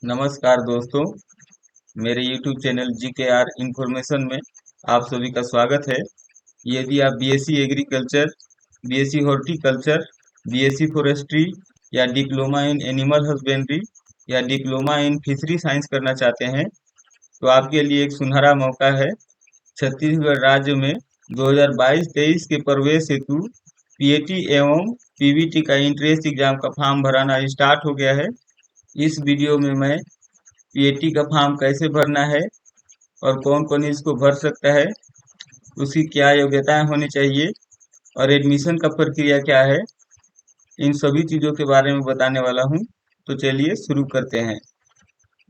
नमस्कार दोस्तों, मेरे YouTube चैनल GKR इंफॉर्मेशन में आप सभी का स्वागत है। यदि आप BSc agriculture, BSc horticulture, BSc forestry या डिप्लोमा इन एनिमल हस्बेंड्री या डिप्लोमा इन फिशरी साइंस करना चाहते हैं, तो आपके लिए एक सुनहरा मौका है। छत्तीसगढ़ राज्य में 2022-23 के प्रवेश हेतु पीएटी एवं पीवीटी का इंट्रेंस एग्जाम का फॉर्म भराना स्टार्ट हो गया है। इस वीडियो में मैं पीएटी का फॉर्म कैसे भरना है और कौन कौन इसको भर सकता है, उसकी क्या योग्यताएं होनी चाहिए और एडमिशन का प्रक्रिया क्या है, इन सभी चीज़ों के बारे में बताने वाला हूं। तो चलिए शुरू करते हैं।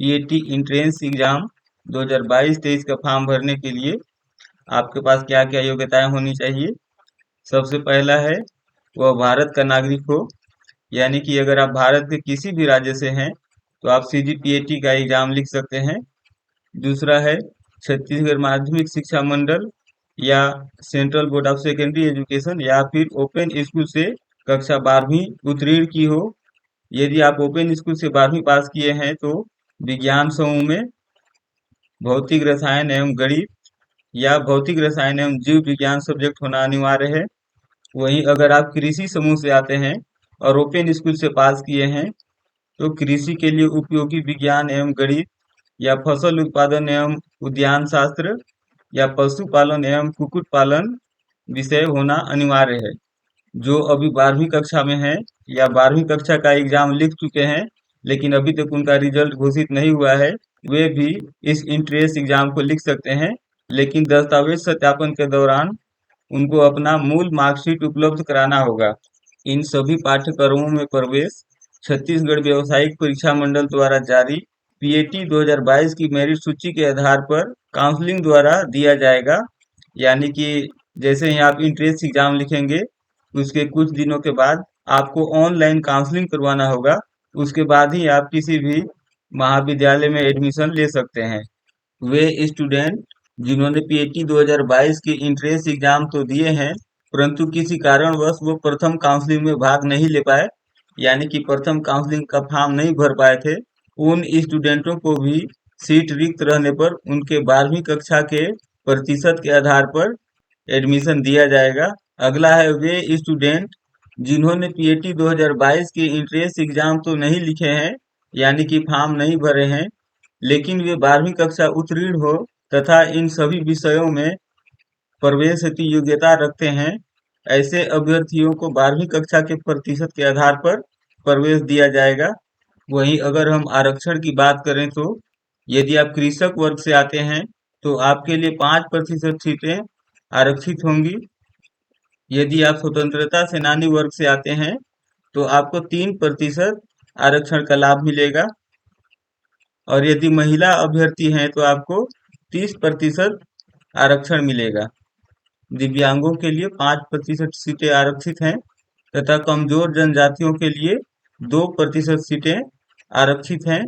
पीएटी इंट्रेंस एग्जाम 2022-23 का फॉर्म भरने के लिए आपके पास क्या क्या योग्यताएं होनी चाहिए। सबसे पहला है वह भारत का नागरिक हो, यानी कि अगर आप भारत के किसी भी राज्य से हैं तो आप सीधी पीएटी का एग्जाम लिख सकते हैं। दूसरा है छत्तीसगढ़ माध्यमिक शिक्षा मंडल या central board of secondary education या फिर ओपन स्कूल से कक्षा 12वीं उत्तीर्ण की हो। यदि आप ओपन स्कूल से 12वीं पास किए हैं तो विज्ञान समूह में भौतिक रसायन एवं गणित या भौतिक रसायन एवं जीव विज्ञान सब्जेक्ट होना अनिवार्य है। वहीं अगर आप कृषि समूह से आते हैं और ओपन स्कूल से पास किए हैं तो कृषि के लिए उपयोगी विज्ञान एवं गणित या फसल उत्पादन एवं उद्यान शास्त्र या पशुपालन एवं कुक्कुट पालन विषय होना अनिवार्य है। जो अभी 12वीं कक्षा में हैं या 12वीं कक्षा का एग्जाम लिख चुके हैं लेकिन अभी तक उनका रिजल्ट घोषित नहीं हुआ है, वे भी इस इंट्रेंस एग्जाम को लिख सकते हैं, लेकिन दस्तावेज सत्यापन के दौरान उनको अपना मूल मार्कशीट उपलब्ध कराना होगा। इन सभी पाठ्यक्रमों में प्रवेश छत्तीसगढ़ व्यावसायिक परीक्षा मंडल द्वारा जारी पीएटी 2022 की मेरिट सूची के आधार पर काउंसलिंग द्वारा दिया जाएगा। यानी कि जैसे ही आप इंट्रेंस एग्जाम लिखेंगे उसके कुछ दिनों के बाद आपको ऑनलाइन काउंसलिंग करवाना होगा। उसके बाद ही आप किसी भी महाविद्यालय में एडमिशन ले सकते हैं। वे स्टूडेंट जिन्होंने पीएटी 2022 के इंट्रेंस एग्जाम तो दिए हैं परंतु किसी कारणवश वो प्रथम काउंसलिंग में भाग नहीं ले पाए, यानी कि प्रथम काउंसलिंग का फॉर्म नहीं भर पाए थे, उन स्टूडेंटों को भी सीट रिक्त रहने पर उनके 12वीं कक्षा के प्रतिशत के आधार पर एडमिशन दिया जाएगा। अगला है वे स्टूडेंट जिन्होंने पीएटी 2022 के इंट्रेंस एग्जाम तो नहीं लिखे हैं, यानी कि फॉर्म नहीं भरे हैं, लेकिन वे 12वीं कक्षा उत्तीर्ण हो तथा इन सभी विषयों में प्रवेश हेतु योग्यता रखते हैं। ऐसे अभ्यर्थियों को 12वीं कक्षा के प्रतिशत के आधार पर प्रवेश दिया जाएगा। वहीं अगर हम आरक्षण की बात करें तो यदि आप कृषक वर्ग से आते हैं तो आपके लिए 5% सीटें आरक्षित होंगी। यदि आप स्वतंत्रता सेनानी वर्ग से आते हैं तो आपको 3% आरक्षण का लाभ मिलेगा और यदि महिला अभ्यर्थी हैं तो आपको 30% आरक्षण मिलेगा। दिव्यांगों के लिए 5% सीटें आरक्षित हैं तथा कमजोर जनजातियों के लिए 2% सीटें आरक्षित हैं।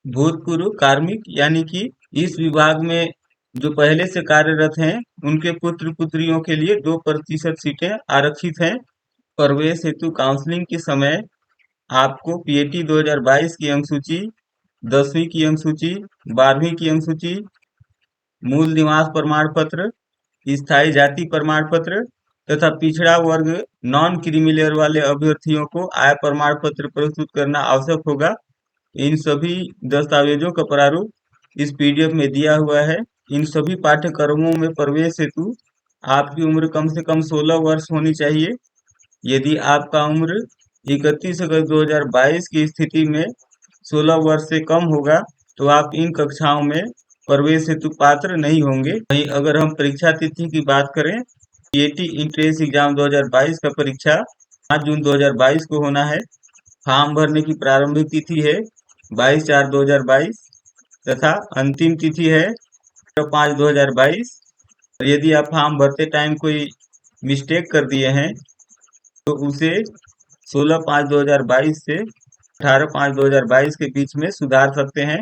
भूतपूर्व कार्मिक यानी कि इस विभाग में जो पहले से कार्यरत हैं उनके पुत्र पुत्रियों के लिए 2% सीटें आरक्षित हैं। प्रवेश हेतु काउंसलिंग के समय आपको पीएटी 2022 की अंकसूची, 10वीं की अंकसूची, 12वीं की अंकसूची, मूल निवास प्रमाण पत्र, स्थायी जाति प्रमाण पत्र तथा पिछड़ा वर्ग नॉन क्रीमी वाले अभ्यर्थियों को आय प्रमाण पत्र प्रस्तुत करना आवश्यक होगा। इन सभी दस्तावेजों का प्रारूप इस पीडीएफ में दिया हुआ है। इन सभी पाठ्यक्रमों में प्रवेश हेतु आपकी उम्र कम से कम 16 वर्ष होनी चाहिए। यदि आपका उम्र 31 अगस्त 2022 की स्थिति में 16 वर्ष से कम होगा तो आप इन कक्षाओं में प्रवेश हेतु पात्र नहीं होंगे। वहीं अगर हम परीक्षा तिथि की बात करें, पीएटी इंट्रेंस एग्जाम 2022 का परीक्षा 5 जून 2022 को होना है। फॉर्म भरने की प्रारंभिक तिथि है 22/4/2022 तथा अंतिम तिथि है 5/5/2022। यदि आप फॉर्म भरते टाइम कोई मिस्टेक कर दिए हैं तो उसे 16/5/2022 से 18/5/2022 के बीच में सुधार सकते हैं।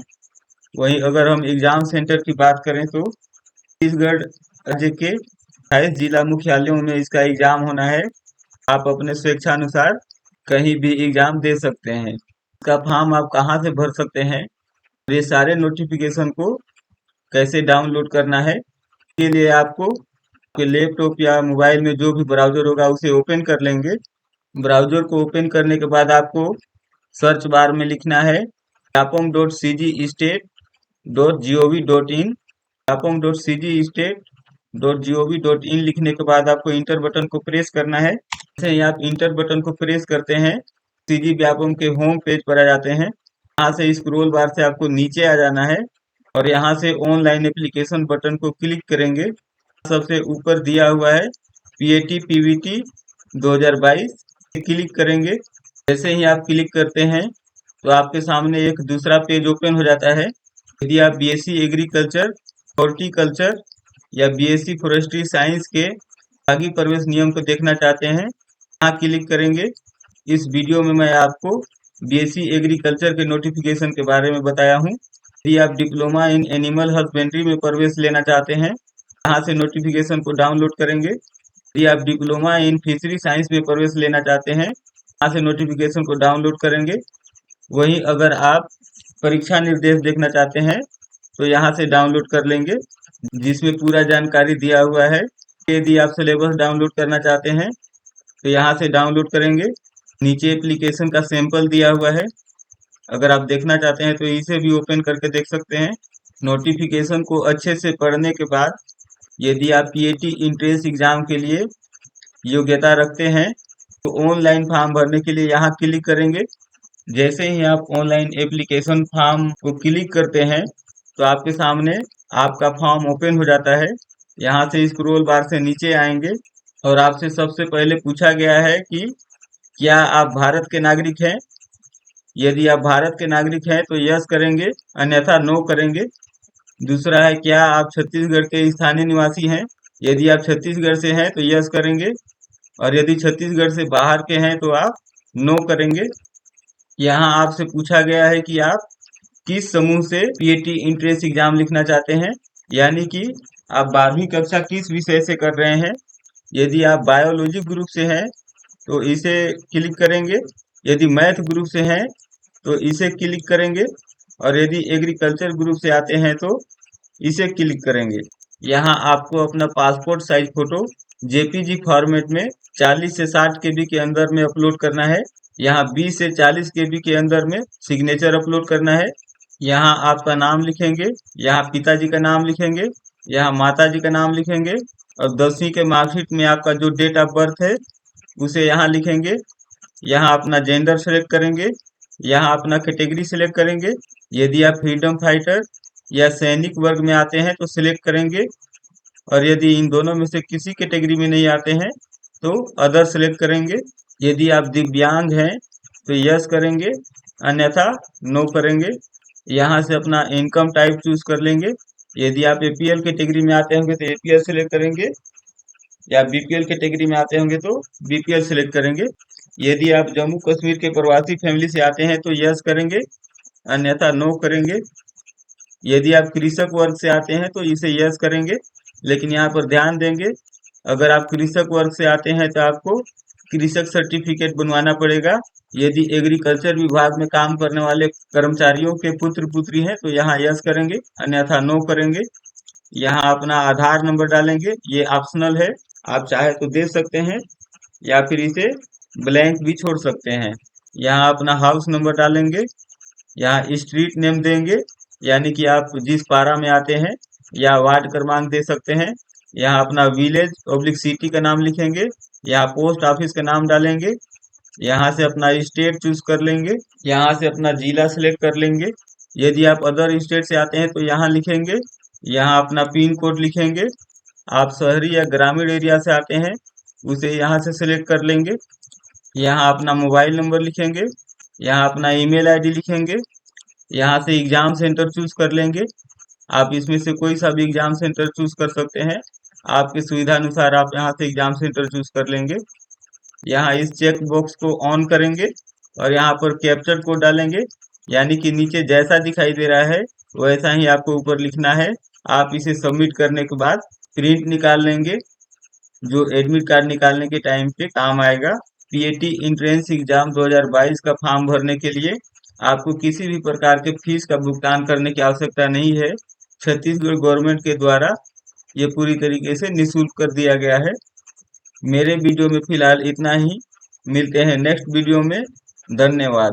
वहीं अगर हम एग्जाम सेंटर की बात करें तो छत्तीसगढ़ राज्य के 28 जिला मुख्यालयों में इसका एग्जाम होना है। आप अपने स्वेच्छानुसार कहीं भी एग्जाम दे सकते हैं। इसका फॉर्म आप कहाँ से भर सकते हैं? ये सारे नोटिफिकेशन को कैसे डाउनलोड करना है, के लिए आपको आपके लैपटॉप या मोबाइल में जो भी ब्राउजर होगा उसे ओपन कर लेंगे। ब्राउजर को ओपन करने के बाद आपको सर्च बार में लिखना है yapom.cgstate.gov.in। yapom.cgstate.gov.in लिखने के बाद आपको इंटर बटन को प्रेस करना है। जैसे ही आप इंटर बटन को प्रेस करते हैं, सीजी व्यापम के होम पेज पर आ जाते हैं। यहाँ से स्क्रॉल बार से आपको नीचे आ जाना है और यहाँ से ऑनलाइन एप्लीकेशन बटन को क्लिक करेंगे। सबसे ऊपर दिया हुआ है पीएटी पीवीटी 2022, क्लिक करेंगे। जैसे ही आप क्लिक करते हैं तो आपके सामने एक दूसरा पेज ओपन हो जाता है। यदि आप बीएससी एग्रीकल्चर, हॉर्टिकल्चर या बीएससी फॉरेस्ट्री साइंस के आगे प्रवेश नियम को देखना चाहते हैं, यहाँ क्लिक करेंगे। इस वीडियो में मैं आपको बीएससी एग्रीकल्चर के नोटिफिकेशन के बारे में बताया हूँ। यदि आप डिप्लोमा इन एनिमल हस्बेंड्री में प्रवेश लेना चाहते हैं, यहाँ से नोटिफिकेशन को डाउनलोड करेंगे। यदि आप डिप्लोमा इन फिशरी साइंस में प्रवेश लेना चाहते हैं, यहाँ से नोटिफिकेशन को डाउनलोड करेंगे। वहीं अगर आप परीक्षा निर्देश देखना चाहते हैं तो यहाँ से डाउनलोड कर लेंगे, जिसमें पूरा जानकारी दिया हुआ है। यदि आप सिलेबस डाउनलोड करना चाहते हैं तो यहाँ से डाउनलोड करेंगे। नीचे एप्लीकेशन का सैंपल दिया हुआ है, अगर आप देखना चाहते हैं तो इसे भी ओपन करके देख सकते हैं। नोटिफिकेशन को अच्छे से पढ़ने के बाद यदि आप पीएटी इंट्रेंस एग्जाम के लिए योग्यता रखते हैं तो ऑनलाइन फॉर्म भरने के लिए यहाँ क्लिक करेंगे। जैसे ही आप ऑनलाइन एप्लीकेशन फॉर्म को क्लिक करते हैं तो आपके सामने आपका फॉर्म ओपन हो जाता है। यहाँ से स्क्रॉल बार से नीचे आएंगे और आपसे सबसे पहले पूछा गया है कि क्या आप भारत के नागरिक हैं। यदि आप भारत के नागरिक हैं तो यस करेंगे, अन्यथा नो करेंगे। दूसरा है क्या आप छत्तीसगढ़ के स्थानीय निवासी हैं। यदि आप छत्तीसगढ़ से हैं तो यस करेंगे और यदि छत्तीसगढ़ से बाहर के हैं तो आप नो करेंगे। यहाँ आपसे पूछा गया है कि आप किस समूह से पीएटी इंट्रेंस एग्जाम लिखना चाहते हैं, यानी कि आप 12वीं कक्षा किस विषय से कर रहे हैं। यदि आप बायोलॉजी ग्रुप से हैं तो इसे क्लिक करेंगे। यदि मैथ ग्रुप से हैं तो इसे क्लिक करेंगे और यदि एग्रीकल्चर ग्रुप से आते हैं तो इसे क्लिक करेंगे। यहाँ आपको अपना passport size photo JPG format में 40 से 60 केबी के अंदर में अपलोड करना है। यहाँ 20 से 40 केबी के अंदर में सिग्नेचर अपलोड करना है। यहाँ आपका नाम लिखेंगे, यहाँ पिताजी का नाम लिखेंगे, यहाँ माताजी का नाम लिखेंगे और 10वीं के मार्कशीट में आपका जो डेट ऑफ बर्थ है उसे यहाँ लिखेंगे। यहाँ अपना जेंडर सेलेक्ट करेंगे, यहाँ अपना कैटेगरी सिलेक्ट करेंगे। यदि आप फ्रीडम फाइटर या सैनिक वर्ग में आते हैं तो सिलेक्ट करेंगे और यदि इन दोनों में से किसी कैटेगरी में नहीं आते हैं तो अदर सेलेक्ट करेंगे। यदि आप दिव्यांग हैं तो यस करेंगे, अन्यथा नो करेंगे। यहाँ से अपना इनकम टाइप चूज कर लेंगे। यदि आप एपीएल कैटेगरी में आते होंगे तो एपीएल सिलेक्ट करेंगे या बीपीएल कैटेगरी में आते होंगे तो बीपीएल सिलेक्ट करेंगे। यदि आप जम्मू कश्मीर के प्रवासी फैमिली से आते हैं तो यस करेंगे, अन्यथा नो करेंगे। यदि आप कृषक वर्ग से आते हैं तो इसे यस करेंगे, लेकिन यहाँ पर ध्यान देंगे अगर आप कृषक वर्ग से आते हैं तो आपको कृषक सर्टिफिकेट बनवाना पड़ेगा। यदि एग्रीकल्चर विभाग में काम करने वाले कर्मचारियों के पुत्र पुत्री हैं तो यहाँ यस करेंगे, अन्यथा नो करेंगे। यहाँ अपना आधार नंबर डालेंगे, ये ऑप्शनल है, आप चाहे तो दे सकते हैं या फिर इसे ब्लैंक भी छोड़ सकते हैं। यहाँ अपना हाउस नंबर डालेंगे, यहाँ स्ट्रीट नेम देंगे, यानी कि आप जिस पारा में आते हैं, या वार्ड क्रमांक दे सकते हैं। यहाँ अपना विलेज पब्लिक सिटी का नाम लिखेंगे, यहाँ पोस्ट ऑफिस का नाम डालेंगे। यहाँ से अपना स्टेट चूज कर लेंगे, यहाँ से अपना जिला सेलेक्ट कर लेंगे। यदि आप अदर स्टेट से आते हैं तो यहाँ लिखेंगे, यहाँ अपना पिन कोड लिखेंगे। आप शहरी या ग्रामीण एरिया से आते हैं उसे यहाँ से सिलेक्ट कर लेंगे। यहाँ अपना मोबाइल नंबर लिखेंगे, यहाँ अपना ईमेल आईडी लिखेंगे। यहाँ से एग्जाम सेंटर चूज कर लेंगे, आप इसमें से कोई सा भी एग्जाम सेंटर चूज कर सकते हैं, आपकी सुविधा अनुसार आप यहाँ से एग्जाम सेंटर चूज कर लेंगे। यहाँ इस चेक बॉक्स को ऑन करेंगे और यहाँ पर कैप्चर कोड डालेंगे, यानी कि नीचे जैसा दिखाई दे रहा है वैसा ही आपको ऊपर लिखना है। आप इसे सबमिट करने के बाद प्रिंट निकाल लेंगे, जो एडमिट कार्ड निकालने के टाइम पे काम आएगा। पीएटी इंट्रेंस एग्जाम 2022 का फॉर्म भरने के लिए आपको किसी भी प्रकार के फीस का भुगतान करने की आवश्यकता नहीं है। छत्तीसगढ़ गवर्नमेंट के द्वारा ये पूरी तरीके से निःशुल्क कर दिया गया है। मेरे वीडियो में फिलहाल इतना ही। मिलते हैं नेक्स्ट वीडियो में। धन्यवाद।